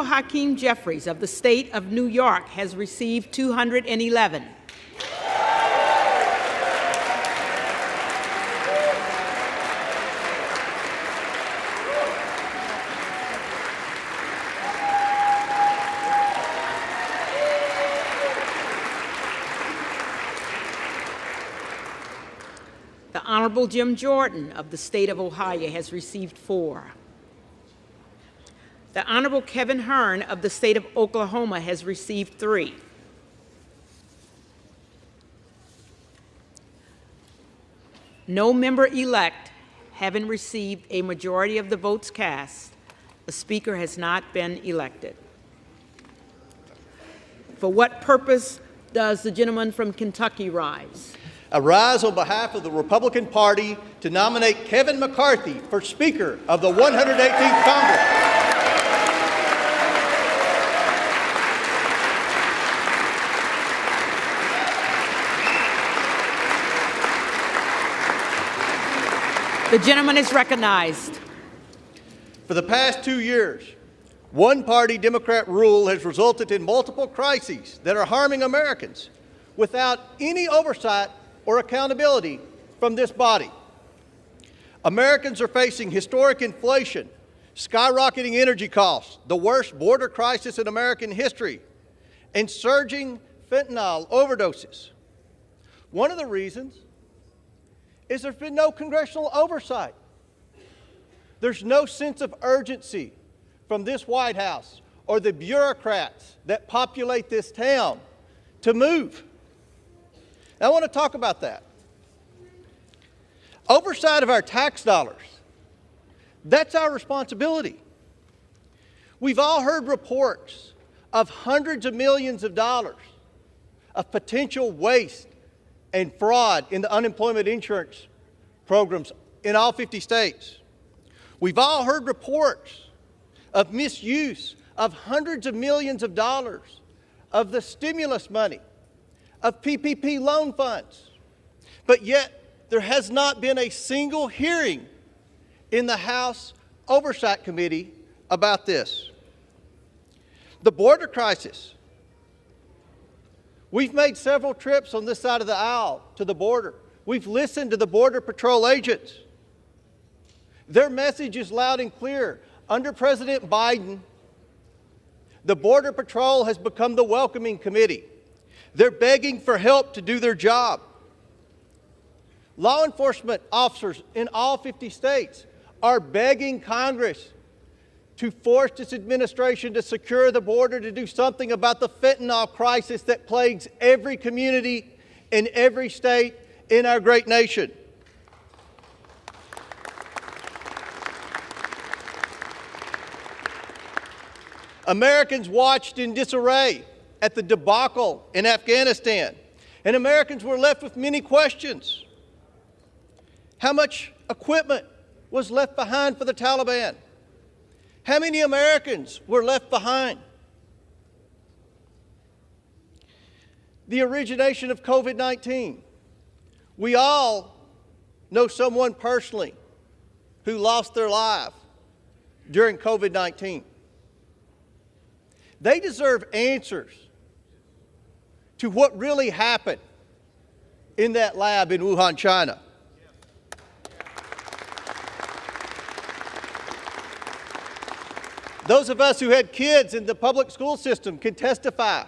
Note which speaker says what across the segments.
Speaker 1: Hakeem Jeffries of the state of New York has received 211. The Honorable Jim Jordan of the state of Ohio has received 4. The Honorable Kevin Hearn of the state of Oklahoma has received 3. No member-elect having received a majority of the votes cast, a speaker has not been elected. For what purpose does the gentleman from Kentucky rise?
Speaker 2: I rise on behalf of the Republican Party to nominate Kevin McCarthy for Speaker of the 118th Congress.
Speaker 1: The gentleman is recognized.
Speaker 2: For the past 2 years, one-party Democrat rule has resulted in multiple crises that are harming Americans without any oversight or accountability from this body. Americans are facing historic inflation, skyrocketing energy costs, the worst border crisis in American history, and surging fentanyl overdoses. One of the reasons is there's been no congressional oversight. There's no sense of urgency from this White House or the bureaucrats that populate this town to move. I want to talk about that. Oversight of our tax dollars, that's our responsibility. We've all heard reports of hundreds of millions of dollars of potential waste and fraud in the unemployment insurance programs in all 50 states. We've all heard reports of misuse of hundreds of millions of dollars of the stimulus money, of PPP loan funds. But yet, there has not been a single hearing in the House Oversight Committee about this. The border crisis. We've made several trips on this side of the aisle to the border. We've listened to the Border Patrol agents. Their message is loud and clear. Under President Biden, the Border Patrol has become the welcoming committee. They're begging for help to do their job. Law enforcement officers in all 50 states are begging Congress to force this administration to secure the border, to do something about the fentanyl crisis that plagues every community in every state in our great nation. Americans watched in disarray at the debacle in Afghanistan, and Americans were left with many questions. How much equipment was left behind for the Taliban? How many Americans were left behind? The origination of COVID-19. We all know someone personally who lost their life during COVID-19. They deserve answers to what really happened in that lab in Wuhan, China. Those of us who had kids in the public school system can testify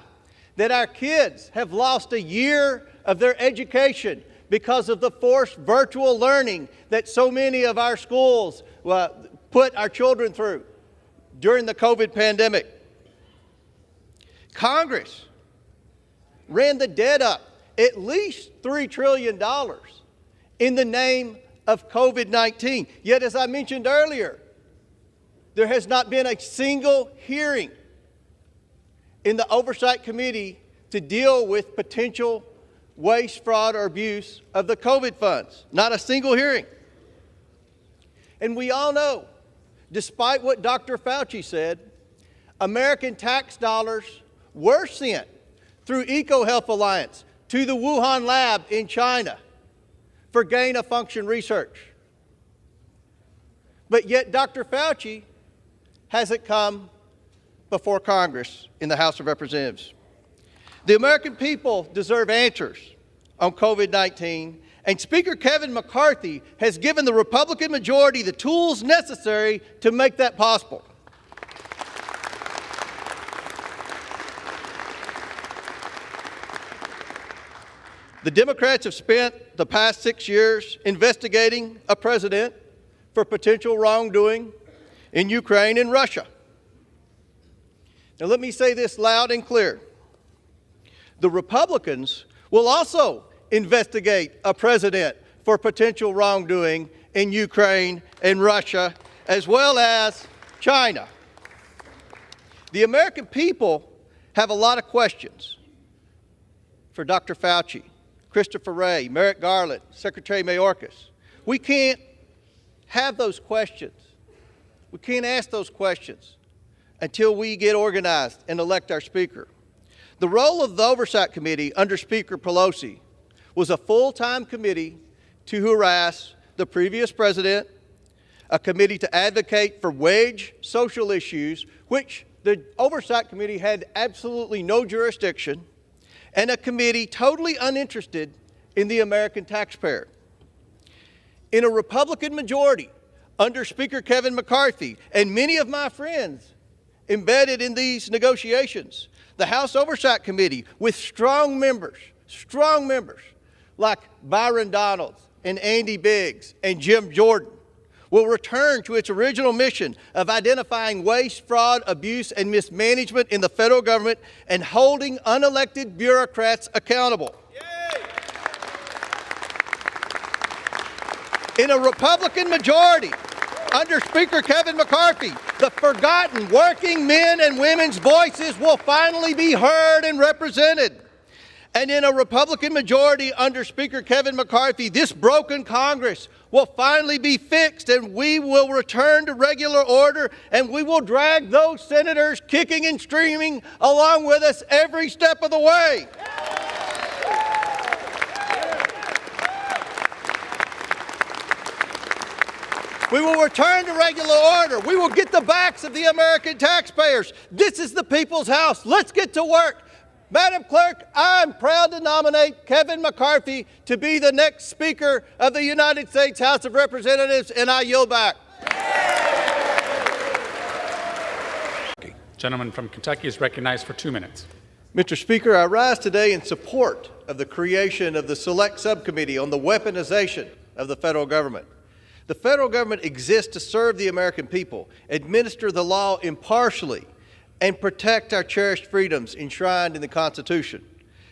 Speaker 2: that our kids have lost a year of their education because of the forced virtual learning that so many of our schools put our children through during the COVID pandemic. Congress ran the debt up at least $3 trillion in the name of COVID-19. Yet, as I mentioned earlier, there has not been a single hearing in the Oversight Committee to deal with potential waste, fraud, or abuse of the COVID funds. Not a single hearing. And we all know, despite what Dr. Fauci said, American tax dollars were sent through EcoHealth Alliance to the Wuhan lab in China for gain-of-function research. But yet Dr. Fauci hasn't come before Congress in the House of Representatives. The American people deserve answers on COVID-19, and Speaker Kevin McCarthy has given the Republican majority the tools necessary to make that possible. The Democrats have spent the past 6 years investigating a president for potential wrongdoing in Ukraine and Russia. Now let me say this loud and clear. The Republicans will also investigate a president for potential wrongdoing in Ukraine and Russia, as well as China. The American people have a lot of questions for Dr. Fauci, Christopher Wray, Merrick Garland, Secretary Mayorkas. We can't have those questions. We can't ask those questions until we get organized and elect our Speaker. The role of the Oversight Committee under Speaker Pelosi was a full-time committee to harass the previous president, a committee to advocate for wage social issues, which the Oversight Committee had absolutely no jurisdiction, and a committee totally uninterested in the American taxpayer. In a Republican majority under Speaker Kevin McCarthy and many of my friends embedded in these negotiations, the House Oversight Committee, with strong members like Byron Donalds and Andy Biggs and Jim Jordan, will return to its original mission of identifying waste, fraud, abuse, and mismanagement in the federal government and holding unelected bureaucrats accountable. In a Republican majority under Speaker Kevin McCarthy, the forgotten working men and women's voices will finally be heard and represented. And in a Republican majority under Speaker Kevin McCarthy, this broken Congress will finally be fixed, and we will return to regular order, and we will drag those senators kicking and screaming along with us every step of the way. We will return to regular order. We will get the backs of the American taxpayers. This is the people's house. Let's get to work. Madam Clerk, I'm proud to nominate Kevin McCarthy to be the next Speaker of the United States House of Representatives, and I yield back.
Speaker 3: Gentleman from Kentucky is recognized for 2 minutes.
Speaker 2: Mr. Speaker, I rise today in support of the creation of the Select Subcommittee on the weaponization of the federal government. The federal government exists to serve the American people, administer the law impartially, and protect our cherished freedoms enshrined in the Constitution.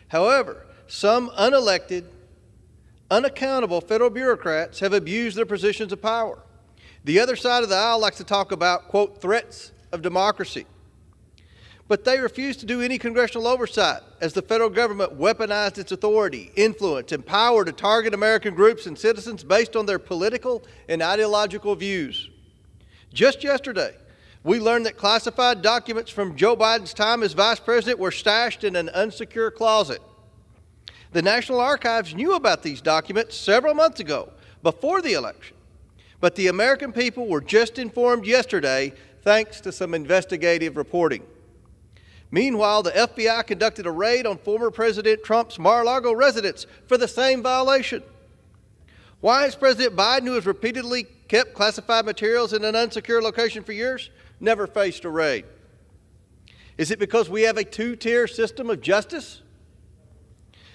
Speaker 2: However, some unelected, unaccountable federal bureaucrats have abused their positions of power. The other side of the aisle likes to talk about, quote, threats of democracy. But they refuse to do any congressional oversight as the federal government weaponized its authority, influence, and power to target American groups and citizens based on their political and ideological views. Just yesterday, we learned that classified documents from Joe Biden's time as vice president were stashed in an unsecure closet. The National Archives knew about these documents several months ago, before the election. But the American people were just informed yesterday thanks to some investigative reporting. Meanwhile, the FBI conducted a raid on former President Trump's Mar-a-Lago residence for the same violation. Why has President Biden, who has repeatedly kept classified materials in an unsecure location for years, never faced a raid? Is it because we have a two-tier system of justice?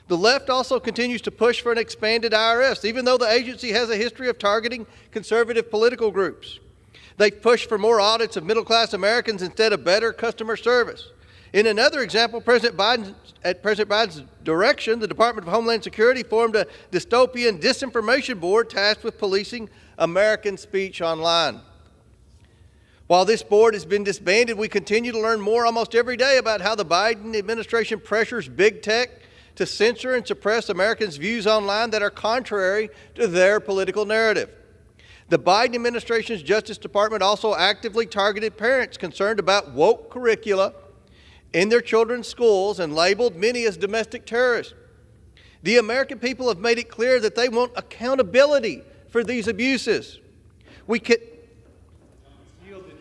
Speaker 2: The left also continues to push for an expanded IRS, even though the agency has a history of targeting conservative political groups. They push for more audits of middle-class Americans instead of better customer service. In another example, at President Biden's direction, the Department of Homeland Security formed a dystopian disinformation board tasked with policing American speech online. While this board has been disbanded, we continue to learn more almost every day about how the Biden administration pressures big tech to censor and suppress Americans' views online that are contrary to their political narrative. The Biden administration's Justice Department also actively targeted parents concerned about woke curricula in their children's schools and labeled many as domestic terrorists. The American people have made it clear that they want accountability for these abuses. We can...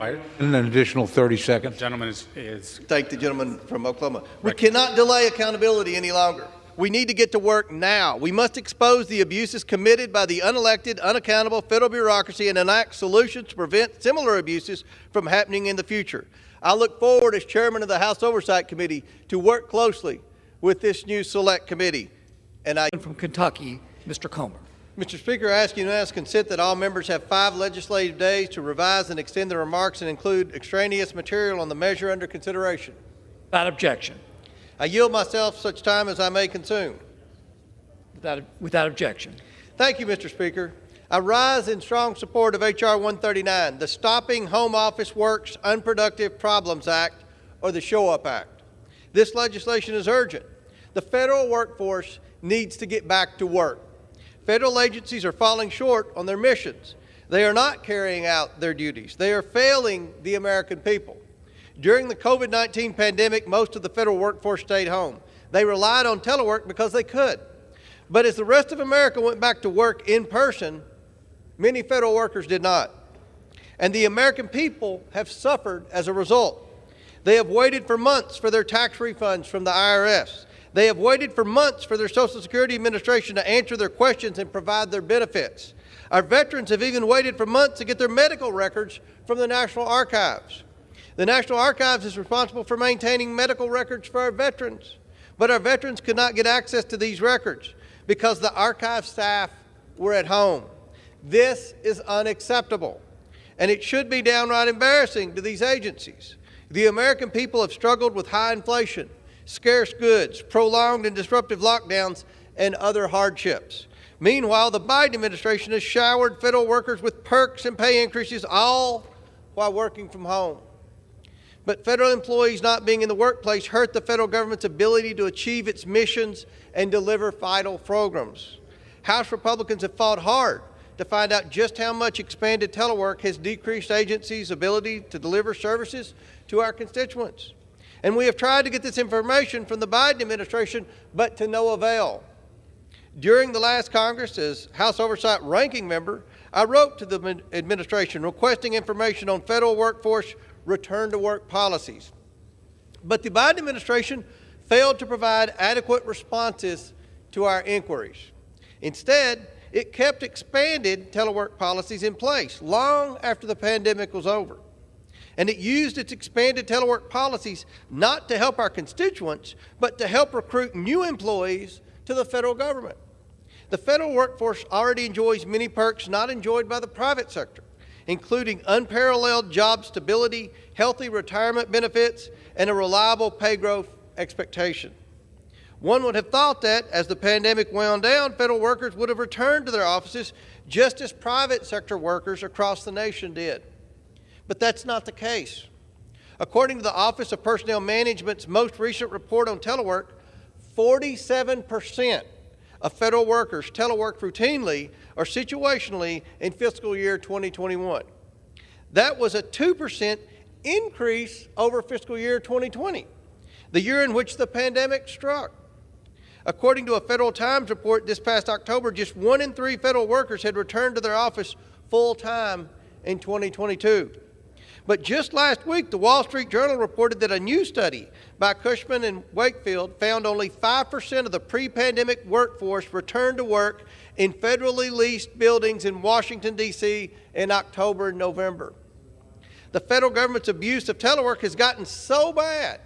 Speaker 4: An additional 30 seconds.
Speaker 3: Gentleman is
Speaker 2: Thank the gentleman from Oklahoma. We cannot delay accountability any longer. We need to get to work now. We must expose the abuses committed by the unelected, unaccountable federal bureaucracy and enact solutions to prevent similar abuses from happening in the future. I look forward as chairman of the House Oversight Committee to work closely with this new select committee. And
Speaker 5: From Kentucky, Mr. Comer.
Speaker 2: Mr. Speaker, I ask unanimous consent that all members have 5 legislative days to revise and extend their remarks and include extraneous material on the measure under consideration.
Speaker 5: Without objection.
Speaker 2: I yield myself such time as I may consume.
Speaker 5: Without objection.
Speaker 2: Thank you, Mr. Speaker. I rise in strong support of H.R. 139, the Stopping Home Office Work's Unproductive Problems Act, or the Show Up Act. This legislation is urgent. The federal workforce needs to get back to work. Federal agencies are falling short on their missions. They are not carrying out their duties. They are failing the American people. During the COVID-19 pandemic, most of the federal workforce stayed home. They relied on telework because they could. But as the rest of America went back to work in person, many federal workers did not. And the American people have suffered as a result. They have waited for months for their tax refunds from the IRS. They have waited for months for their Social Security Administration to answer their questions and provide their benefits. Our veterans have even waited for months to get their medical records from the National Archives. The National Archives is responsible for maintaining medical records for our veterans, but our veterans could not get access to these records because the archive staff were at home. This is unacceptable, and it should be downright embarrassing to these agencies. The American people have struggled with high inflation, scarce goods, prolonged and disruptive lockdowns, and other hardships. Meanwhile, the Biden administration has showered federal workers with perks and pay increases, all while working from home. But federal employees not being in the workplace hurt the federal government's ability to achieve its missions and deliver vital programs. House Republicans have fought hard to find out just how much expanded telework has decreased agencies' ability to deliver services to our constituents. And we have tried to get this information from the Biden administration, but to no avail. During the last Congress, as House Oversight ranking member, I wrote to the administration requesting information on federal workforce return-to-work policies. But the Biden administration failed to provide adequate responses to our inquiries. Instead, it kept expanded telework policies in place long after the pandemic was over. And it used its expanded telework policies not to help our constituents, but to help recruit new employees to the federal government. The federal workforce already enjoys many perks not enjoyed by the private sector, including unparalleled job stability, healthy retirement benefits, and a reliable pay growth expectation. One would have thought that, as the pandemic wound down, federal workers would have returned to their offices just as private sector workers across the nation did. But that's not the case. According to the Office of Personnel Management's most recent report on telework, 47% of federal workers teleworked routinely or situationally in fiscal year 2021. That was a 2% increase over fiscal year 2020, the year in which the pandemic struck. According to a Federal Times report this past October, just 1 in 3 federal workers had returned to their office full-time in 2022. But just last week, the Wall Street Journal reported that a new study by Cushman and Wakefield found only 5% of the pre-pandemic workforce returned to work in federally leased buildings in Washington, D.C. in October and November. The federal government's abuse of telework has gotten so bad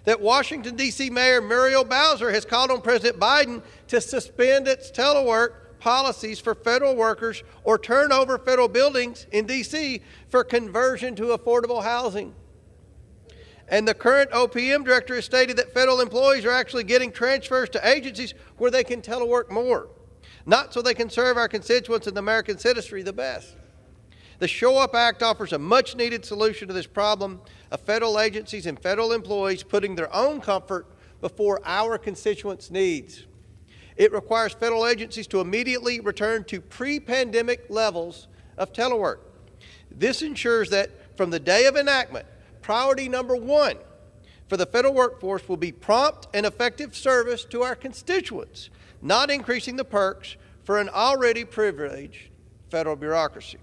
Speaker 2: that Washington, D.C. Mayor Muriel Bowser has called on President Biden to suspend its telework policies for federal workers or turn over federal buildings in D.C. for conversion to affordable housing. And the current OPM director has stated that federal employees are actually getting transfers to agencies where they can telework more, not so they can serve our constituents and the American citizenry the best. The Show Up Act offers a much-needed solution to this problem of federal agencies and federal employees putting their own comfort before our constituents' needs. It requires federal agencies to immediately return to pre-pandemic levels of telework. This ensures that from the day of enactment, priority number 1 for the federal workforce will be prompt and effective service to our constituents, not increasing the perks for an already privileged federal bureaucracy.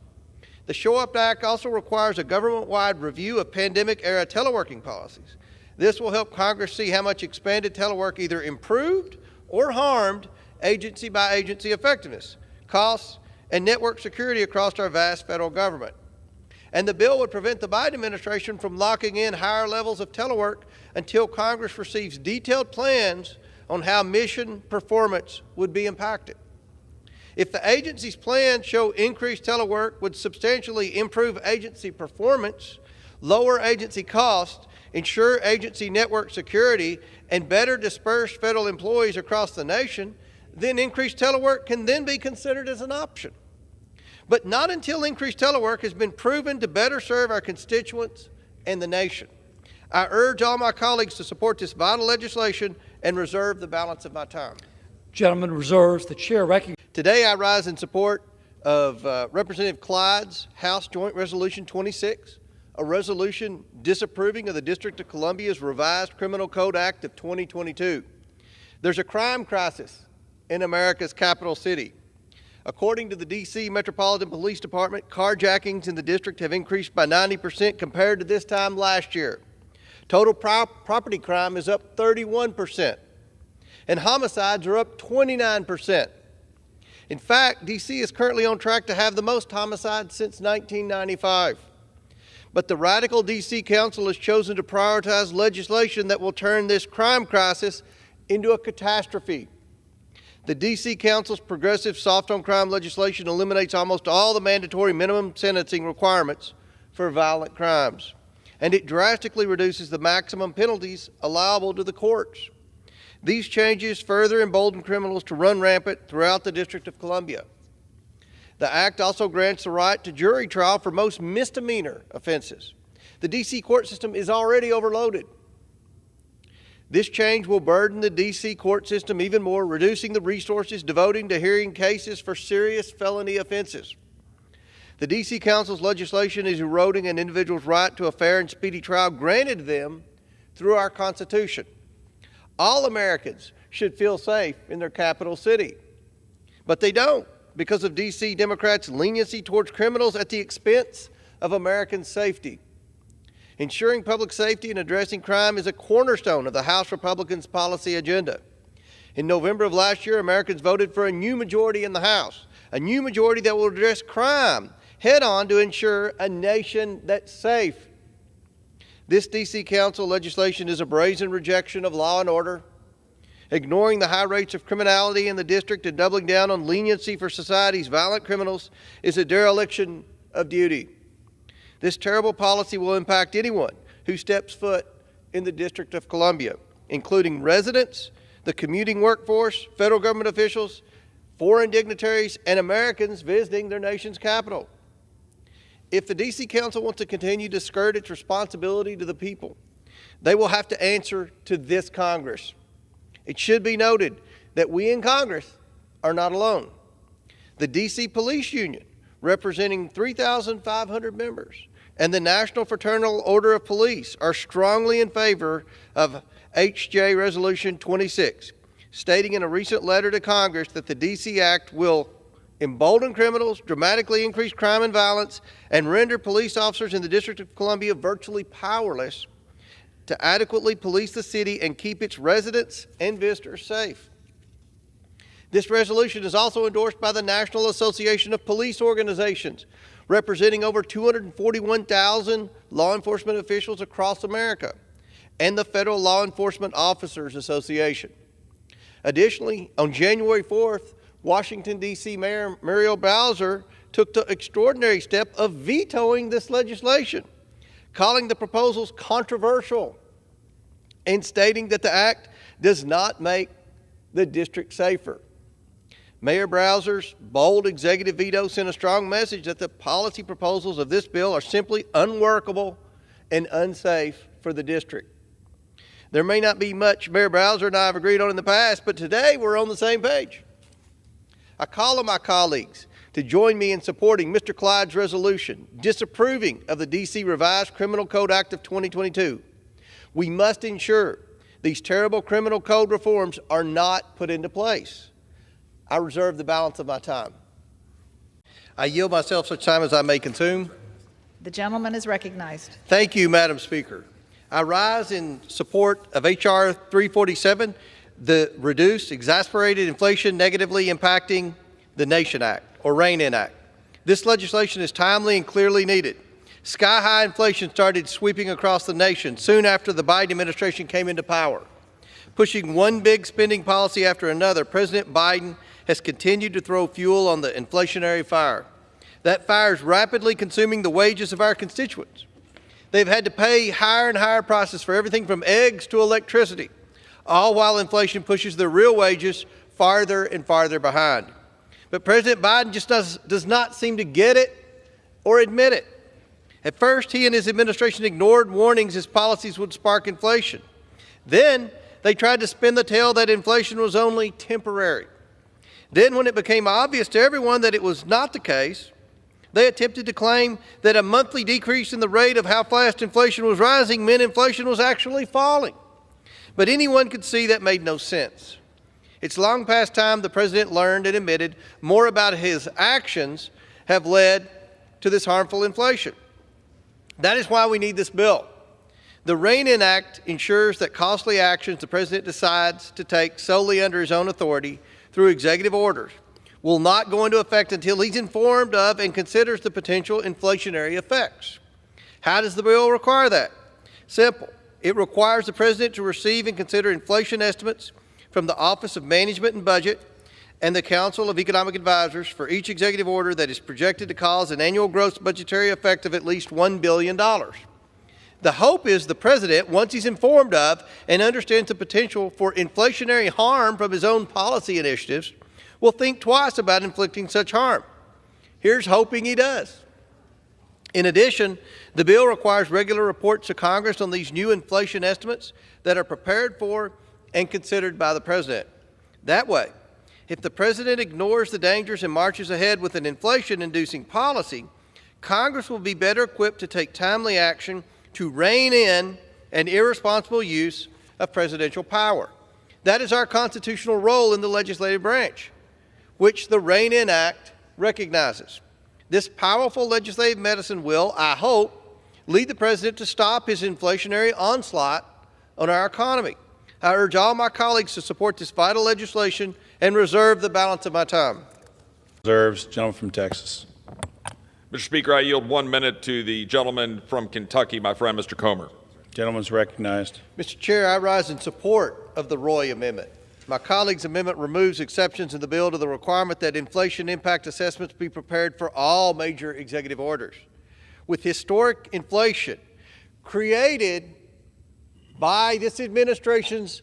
Speaker 2: The Show Up Act also requires a government-wide review of pandemic-era teleworking policies. This will help Congress see how much expanded telework either improved or harmed agency-by-agency effectiveness, costs, and network security across our vast federal government. And the bill would prevent the Biden administration from locking in higher levels of telework until Congress receives detailed plans on how mission performance would be impacted. If the agency's plans show increased telework would substantially improve agency performance, lower agency costs, ensure agency network security, and better disperse federal employees across the nation, then increased telework can then be considered as an option. But not until increased telework has been proven to better serve our constituents and the nation. I urge all my colleagues to support this vital legislation and reserve the balance of my time.
Speaker 5: Gentleman reserves. The chair recognizes.
Speaker 2: Today I rise in support of Representative Clyde's House Joint Resolution 26, a resolution disapproving of the District of Columbia's revised Criminal Code Act of 2022. There's a crime crisis in America's capital city. According to the D.C. Metropolitan Police Department, carjackings in the district have increased by 90% compared to this time last year. Total property crime is up 31%, and homicides are up 29%. In fact, D.C. is currently on track to have the most homicides since 1995. But the radical D.C. Council has chosen to prioritize legislation that will turn this crime crisis into a catastrophe. The D.C. Council's progressive soft-on-crime legislation eliminates almost all the mandatory minimum sentencing requirements for violent crimes, and it drastically reduces the maximum penalties allowable to the courts. These changes further embolden criminals to run rampant throughout the District of Columbia. The Act also grants the right to jury trial for most misdemeanor offenses. The D.C. court system is already overloaded. This change will burden the D.C. court system even more, reducing the resources devoting to hearing cases for serious felony offenses. The D.C. Council's legislation is eroding an individual's right to a fair and speedy trial granted to them through our Constitution. All Americans should feel safe in their capital city, but they don't because of D.C. Democrats' leniency towards criminals at the expense of American safety. Ensuring public safety and addressing crime is a cornerstone of the House Republicans' policy agenda. In November of last year, Americans voted for a new majority in the House, a new majority that will address crime head-on to ensure a nation that's safe. This D.C. Council legislation is a brazen rejection of law and order, ignoring the high rates of criminality in the district and doubling down on leniency for society's violent criminals is a dereliction of duty. This terrible policy will impact anyone who steps foot in the District of Columbia, including residents, the commuting workforce, federal government officials, foreign dignitaries, and Americans visiting their nation's capital. If the D.C. Council wants to continue to skirt its responsibility to the people, they will have to answer to this Congress. It should be noted that we in Congress are not alone. The D.C. Police Union, representing 3,500 members, and the National Fraternal Order of Police are strongly in favor of HJ Resolution 26, stating in a recent letter to Congress that the D.C. Act will embolden criminals, dramatically increase crime and violence, and render police officers in the District of Columbia virtually powerless to adequately police the city and keep its residents and visitors safe. This resolution is also endorsed by the National Association of Police Organizations, representing over 241,000 law enforcement officials across America, and the Federal Law Enforcement Officers Association. Additionally, on January 4th, Washington, D.C. Mayor Muriel Bowser took the extraordinary step of vetoing this legislation, calling the proposals controversial and stating that the act does not make the district safer. Mayor Bowser's bold executive veto sent a strong message that the policy proposals of this bill are simply unworkable and unsafe for the district. There may not be much Mayor Bowser and I have agreed on in the past, but today we're on the same page. I call on my colleagues to join me in supporting Mr. Clyde's resolution disapproving of the D.C. Revised Criminal Code Act of 2022. We must ensure these terrible criminal code reforms are not put into place. I reserve the balance of my time. I yield myself such time as I may consume.
Speaker 6: The gentleman is recognized.
Speaker 2: Thank you, Madam Speaker. I rise in support of H.R. 347, the Reduce Exasperated Inflation Negatively Impacting the Nation Act, or REIN-In Act. This legislation is timely and clearly needed. Sky-high inflation started sweeping across the nation soon after the Biden administration came into power. Pushing one big spending policy after another, President Biden has continued to throw fuel on the inflationary fire. That fire is rapidly consuming the wages of our constituents. They've had to pay higher and higher prices for everything from eggs to electricity, all while inflation pushes their real wages farther and farther behind. But President Biden just does not seem to get it or admit it. At first, he and his administration ignored warnings his policies would spark inflation. Then, they tried to spin the tale that inflation was only temporary. Then, when it became obvious to everyone that it was not the case, they attempted to claim that a monthly decrease in the rate of how fast inflation was rising meant inflation was actually falling. But anyone could see that made no sense. It's long past time the president learned and admitted more about his actions have led to this harmful inflation. That is why we need this bill. The REIN-In Act ensures that costly actions the president decides to take solely under his own authority through executive orders will not go into effect until he's informed of and considers the potential inflationary effects. How does the bill require that? Simple. It requires the president to receive and consider inflation estimates from the Office of Management and Budget and the Council of Economic Advisors for each executive order that is projected to cause an annual gross budgetary effect of at least $1 billion. The hope is the president, once he's informed of and understands the potential for inflationary harm from his own policy initiatives, will think twice about inflicting such harm. Here's hoping he does. In addition, the bill requires regular reports to Congress on these new inflation estimates that are prepared for and considered by the president. That way, if the president ignores the dangers and marches ahead with an inflation-inducing policy, Congress will be better equipped to take timely action to rein in an irresponsible use of presidential power. That is our constitutional role in the legislative branch, which the REIN-In Act recognizes. This powerful legislative medicine will, I hope, lead the president to stop his inflationary onslaught on our economy. I urge all my colleagues to support this vital legislation and reserve the balance of my time.
Speaker 4: Reserves. Gentleman from Texas.
Speaker 7: Mr. Speaker, I yield 1 minute to the gentleman from Kentucky, my friend, Mr. Comer.
Speaker 4: Gentleman's recognized.
Speaker 2: Mr. Chair, I rise in support of the Roy Amendment. My colleague's amendment removes exceptions in the bill to the requirement that inflation impact assessments be prepared for all major executive orders. With historic inflation created by this administration's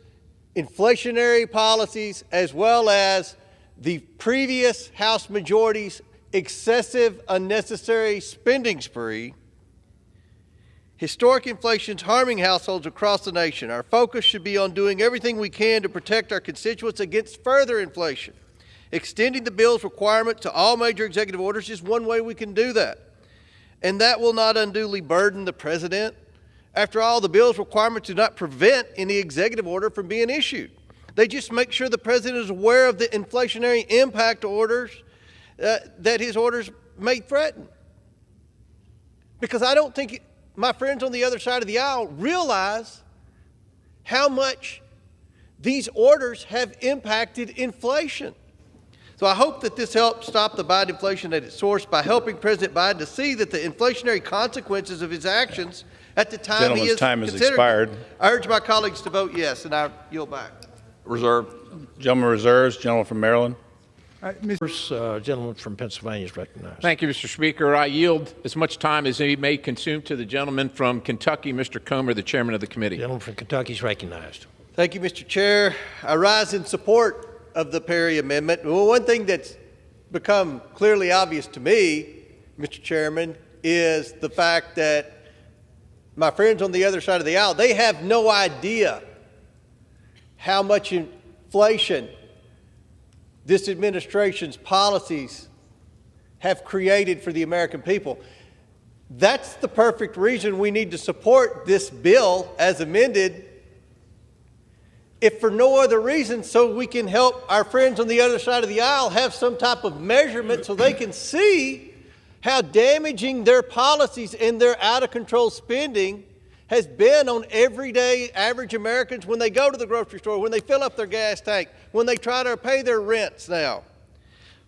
Speaker 2: inflationary policies as well as the previous House majority's excessive, unnecessary spending spree, historic inflation is harming households across the nation. Our focus should be on doing everything we can to protect our constituents against further inflation. Extending the bill's requirement to all major executive orders is one way we can do that. And that will not unduly burden the president. After all, the bill's requirements do not prevent any executive order from being issued. They just make sure the president is aware of the inflationary impact orders that his orders may threaten. Because I don't think my friends on the other side of the aisle realize how much these orders have impacted inflation. So I hope that this helps stop the Biden inflation at its source by helping President Biden to see that the inflationary consequences of his actions at the time he is
Speaker 4: time has
Speaker 2: considered.
Speaker 4: expired.
Speaker 2: I urge my colleagues to vote yes, and I yield back.
Speaker 7: Reserve.
Speaker 4: Gentleman reserves. Gentleman from Maryland.
Speaker 8: Gentleman from Pennsylvania is recognized.
Speaker 9: Thank you, Mr. Speaker. I yield as much time as he may consume to the gentleman from Kentucky, Mr. Comer, the chairman of the committee.
Speaker 8: Gentleman from Kentucky is recognized.
Speaker 2: Thank you, Mr. Chair. I rise in support of the Perry Amendment. Well, one thing that's become clearly obvious to me, Mr. Chairman, is the fact that my friends on the other side of the aisle, they have no idea how much inflation this administration's policies have created for the American people. That's the perfect reason we need to support this bill as amended if for no other reason so we can help our friends on the other side of the aisle have some type of measurement so they can see how damaging their policies and their out-of-control spending has been on everyday average Americans when they go to the grocery store, when they fill up their gas tank, when they try to pay their rents now.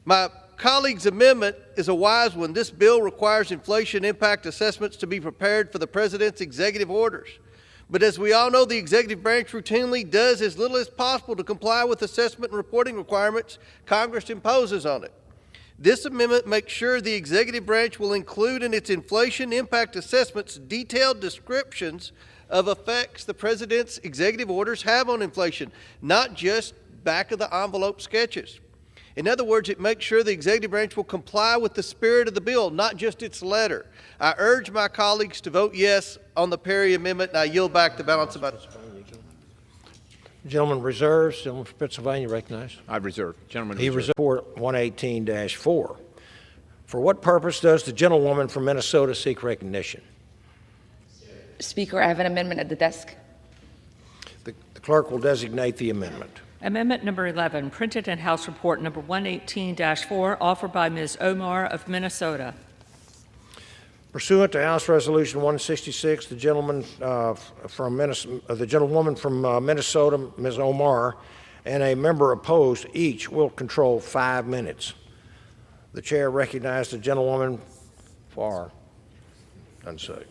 Speaker 2: My colleague's amendment is a wise one. This bill requires inflation impact assessments to be prepared for the President's executive orders. But as we all know, the executive branch routinely does as little as possible to comply with assessment and reporting requirements Congress imposes on it. This amendment makes sure the executive branch will include in its inflation impact assessments detailed descriptions of effects the President's executive orders have on inflation, not just back-of-the-envelope sketches. In other words, it makes sure the executive branch will comply with the spirit of the bill, not just its letter. I urge my colleagues to vote yes on the Perry Amendment, and I yield back the balance of my time.
Speaker 8: Gentleman reserves. Gentleman from Pennsylvania recognized.
Speaker 9: I reserve. Gentleman
Speaker 8: He
Speaker 9: reserves.
Speaker 8: reserved 118-4. For what purpose does the gentlewoman from Minnesota seek recognition?
Speaker 10: Speaker, I have an amendment at the desk.
Speaker 8: The clerk will designate the amendment.
Speaker 11: Amendment number 11, printed in House Report number 118-4, offered by Ms. Omar of Minnesota.
Speaker 8: Pursuant to House Resolution 166, the gentlewoman from Minnesota, Ms. Omar, and a member opposed, each will control 5 minutes. The chair recognizes the gentlewoman for unsaid.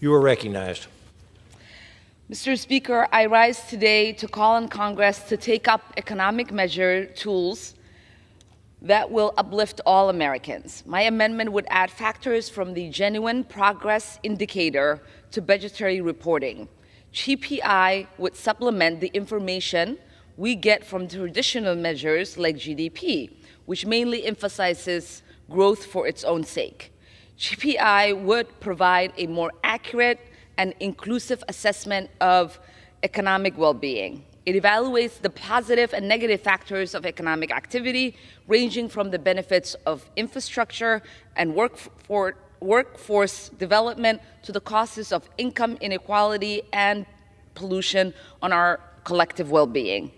Speaker 8: You are recognized.
Speaker 10: Mr. Speaker, I rise today to call on Congress to take up economic measure tools that will uplift all Americans. My amendment would add factors from the Genuine Progress Indicator to budgetary reporting. GPI would supplement the information we get from traditional measures like GDP, which mainly emphasizes growth for its own sake. GPI would provide a more accurate and inclusive assessment of economic well-being. It evaluates the positive and negative factors of economic activity, ranging from the benefits of infrastructure and workforce development to the causes of income inequality and pollution on our collective well-being.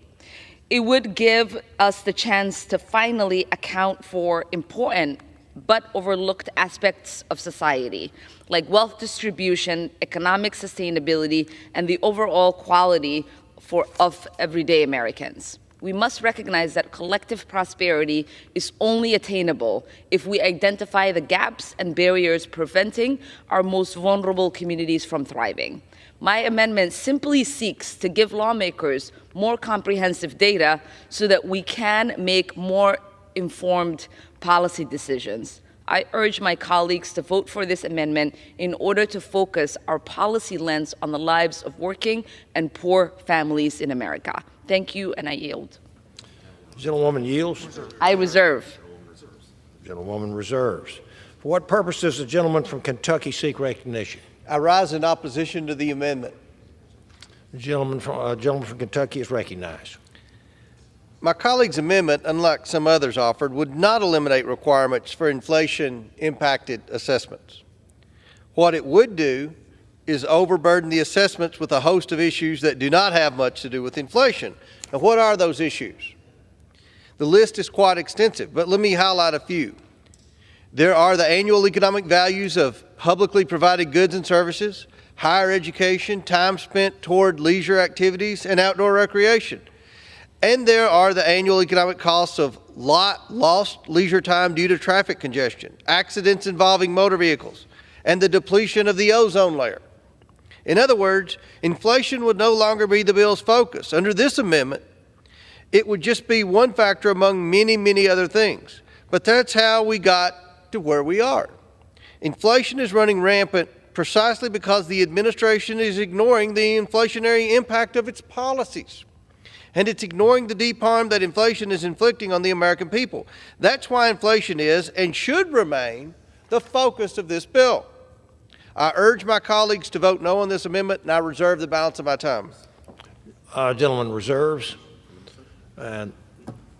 Speaker 10: It would give us the chance to finally account for important but overlooked aspects of society, like wealth distribution, economic sustainability, and the overall quality of everyday Americans. We must recognize that collective prosperity is only attainable if we identify the gaps and barriers preventing our most vulnerable communities from thriving. My amendment simply seeks to give lawmakers more comprehensive data so that we can make more informed policy decisions. I urge my colleagues to vote for this amendment in order to focus our policy lens on the lives of working and poor families in America. Thank you, and I yield.
Speaker 8: Gentlewoman yields.
Speaker 10: I reserve.
Speaker 8: Gentlewoman reserves. For what purpose does the gentleman from Kentucky seek recognition?
Speaker 2: I rise in opposition to the amendment.
Speaker 8: The gentleman from Kentucky is recognized.
Speaker 2: My colleague's amendment, unlike some others offered, would not eliminate requirements for inflation-impacted assessments. What it would do is overburden the assessments with a host of issues that do not have much to do with inflation. And what are those issues? The list is quite extensive, but let me highlight a few. There are the annual economic values of publicly provided goods and services, higher education, time spent toward leisure activities, and outdoor recreation. And there are the annual economic costs of lost leisure time due to traffic congestion, accidents involving motor vehicles, and the depletion of the ozone layer. In other words, inflation would no longer be the bill's focus. Under this amendment, it would just be one factor among many, many other things. But that's how we got to where we are. Inflation is running rampant precisely because the administration is ignoring the inflationary impact of its policies. And it's ignoring the deep harm that inflation is inflicting on the American people. That's why inflation is and should remain the focus of this bill. I urge my colleagues to vote no on this amendment, and I reserve the balance of my time.
Speaker 8: Gentleman reserves. And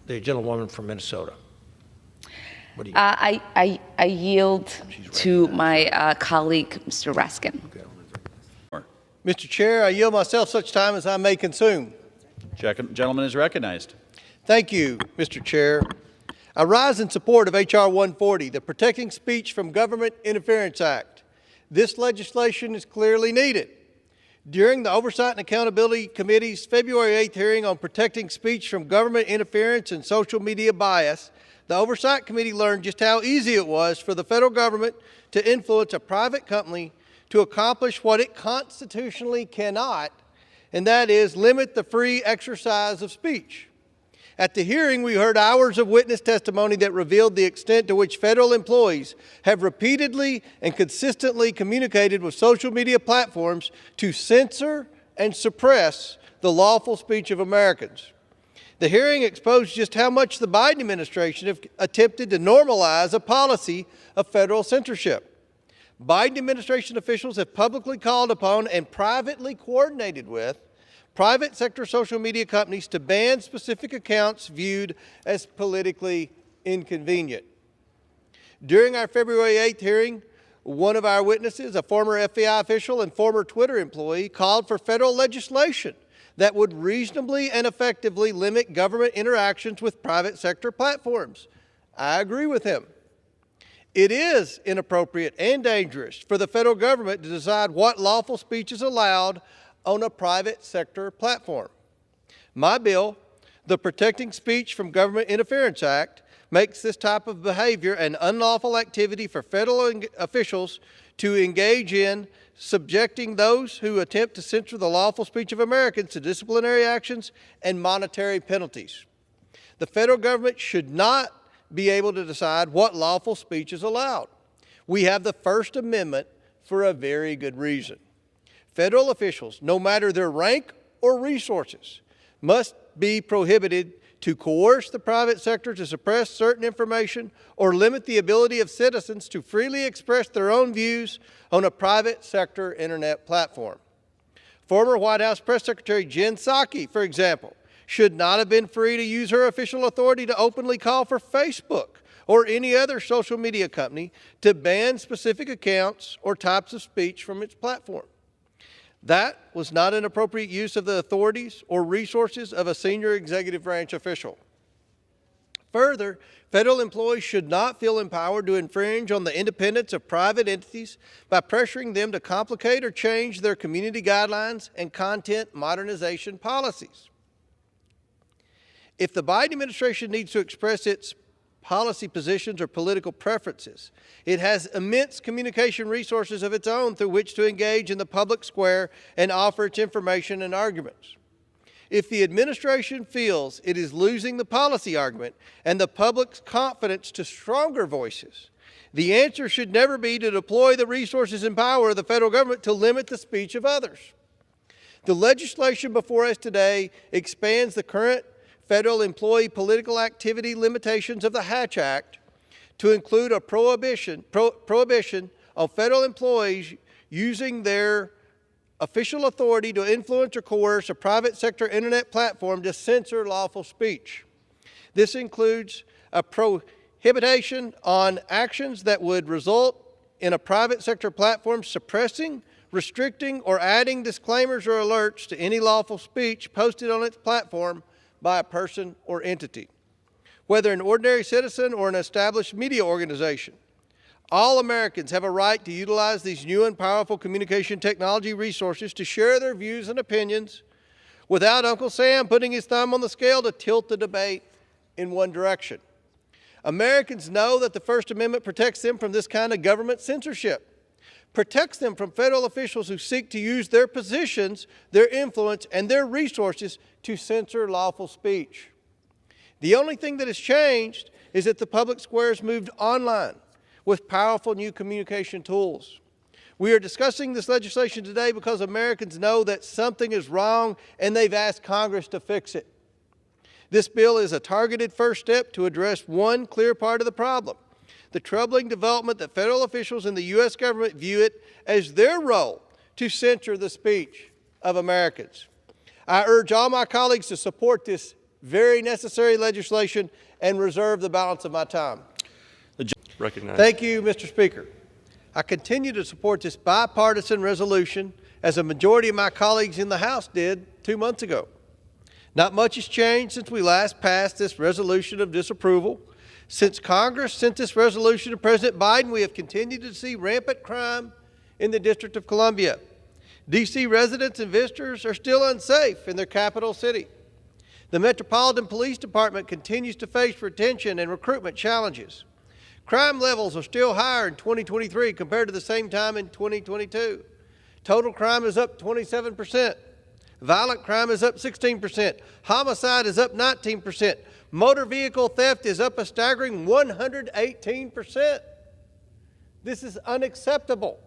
Speaker 8: the gentlewoman from Minnesota. What do you
Speaker 10: I yield to my colleague, Mr. Raskin.
Speaker 8: Okay.
Speaker 2: Mr. Chair, I yield myself such time as I may consume.
Speaker 4: Gentleman is recognized.
Speaker 2: Thank you, Mr. Chair. I rise in support of H.R. 140, the Protecting Speech from Government Interference Act. This legislation is clearly needed. During the Oversight and Accountability Committee's February 8th hearing on protecting speech from government interference and social media bias, the Oversight Committee learned just how easy it was for the federal government to influence a private company to accomplish what it constitutionally cannot, and that is limit the free exercise of speech. At the hearing, we heard hours of witness testimony that revealed the extent to which federal employees have repeatedly and consistently communicated with social media platforms to censor and suppress the lawful speech of Americans. The hearing exposed just how much the Biden administration have attempted to normalize a policy of federal censorship. Biden administration officials have publicly called upon and privately coordinated with private sector social media companies to ban specific accounts viewed as politically inconvenient. During our February 8th hearing, one of our witnesses, a former FBI official and former Twitter employee, called for federal legislation that would reasonably and effectively limit government interactions with private sector platforms. I agree with him. It is inappropriate and dangerous for the federal government to decide what lawful speech is allowed on a private sector platform. My bill, the Protecting Speech from Government Interference Act, makes this type of behavior an unlawful activity for federal officials to engage in, subjecting those who attempt to censor the lawful speech of Americans to disciplinary actions and monetary penalties. The federal government should not be able to decide what lawful speech is allowed. We have the First Amendment for a very good reason. Federal officials, no matter their rank or resources, must be prohibited to coerce the private sector to suppress certain information or limit the ability of citizens to freely express their own views on a private sector internet platform. Former White House Press Secretary Jen Psaki, for example, should not have been free to use her official authority to openly call for Facebook or any other social media company to ban specific accounts or types of speech from its platform. That was not an appropriate use of the authorities or resources of a senior executive branch official. Further, federal employees should not feel empowered to infringe on the independence of private entities by pressuring them to complicate or change their community guidelines and content modernization policies. If the Biden administration needs to express its policy positions or political preferences, it has immense communication resources of its own through which to engage in the public square and offer its information and arguments. If the administration feels it is losing the policy argument and the public's confidence to stronger voices, the answer should never be to deploy the resources and power of the federal government to limit the speech of others. The legislation before us today expands the current federal employee political activity limitations of the Hatch Act to include a prohibition on federal employees using their official authority to influence or coerce a private sector internet platform to censor lawful speech. This includes a prohibition on actions that would result in a private sector platform suppressing, restricting, or adding disclaimers or alerts to any lawful speech posted on its platform by a person or entity, whether an ordinary citizen or an established media organization. All Americans have a right to utilize these new and powerful communication technology resources to share their views and opinions without Uncle Sam putting his thumb on the scale to tilt the debate in one direction. Americans know that the First Amendment protects them from this kind of government censorship, protects them from federal officials who seek to use their positions, their influence, and their resources to censor lawful speech. The only thing that has changed is that the public square has moved online with powerful new communication tools. We are discussing this legislation today because Americans know that something is wrong and they've asked Congress to fix it. This bill is a targeted first step to address one clear part of the problem: the troubling development that federal officials in the U.S. government view it as their role to censor the speech of Americans. I urge all my colleagues to support this very necessary legislation and reserve the balance of my time.
Speaker 12: Recognized.
Speaker 2: Thank you, Mr. Speaker. I continue to support this bipartisan resolution as a majority of my colleagues in the House did 2 months ago. Not much has changed since we last passed this resolution of disapproval. Since Congress sent this resolution to President Biden, we have continued to see rampant crime in the District of Columbia. D.C. residents and visitors are still unsafe in their capital city. The Metropolitan Police Department continues to face retention and recruitment challenges. Crime levels are still higher in 2023 compared to the same time in 2022. Total crime is up 27%. Violent crime is up 16%. Homicide is up 19%. Motor vehicle theft is up a staggering 118%. This is unacceptable.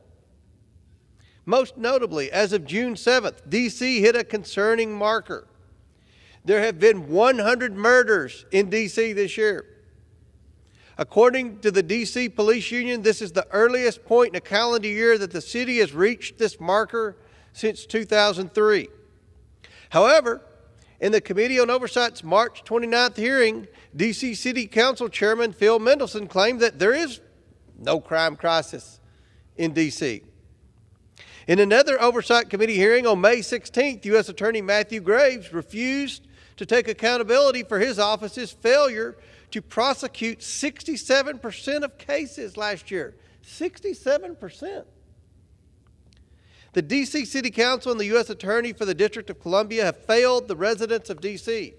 Speaker 2: Most notably, as of June 7th, D.C. hit a concerning marker. There have been 100 murders in D.C. this year. According to the D.C. Police Union, this is the earliest point in a calendar year that the city has reached this marker since 2003. However, in the Committee on Oversight's March 29th hearing, D.C. City Council Chairman Phil Mendelson claimed that there is no crime crisis in D.C. In another Oversight Committee hearing on May 16th, U.S. Attorney Matthew Graves refused to take accountability for his office's failure to prosecute 67% of cases last year. 67%. The D.C. City Council and the U.S. Attorney for the District of Columbia have failed the residents of D.C.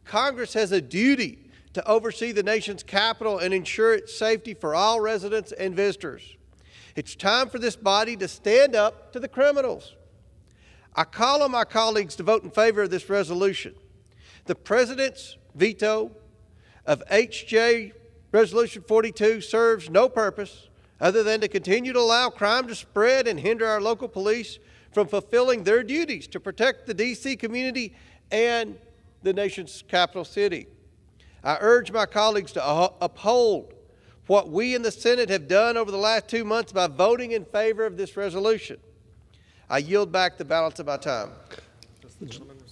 Speaker 2: Congress has a duty to oversee the nation's capital and ensure its safety for all residents and visitors. It's time for this body to stand up to the criminals. I call on my colleagues to vote in favor of this resolution. The President's veto of H.J. Resolution 42 serves no purpose other than to continue to allow crime to spread and hinder our local police from fulfilling their duties to protect the D.C. community and the nation's capital city. I urge my colleagues to uphold what we in the Senate have done over the last 2 months by voting in favor of this resolution. I yield back the balance of my time.
Speaker 5: The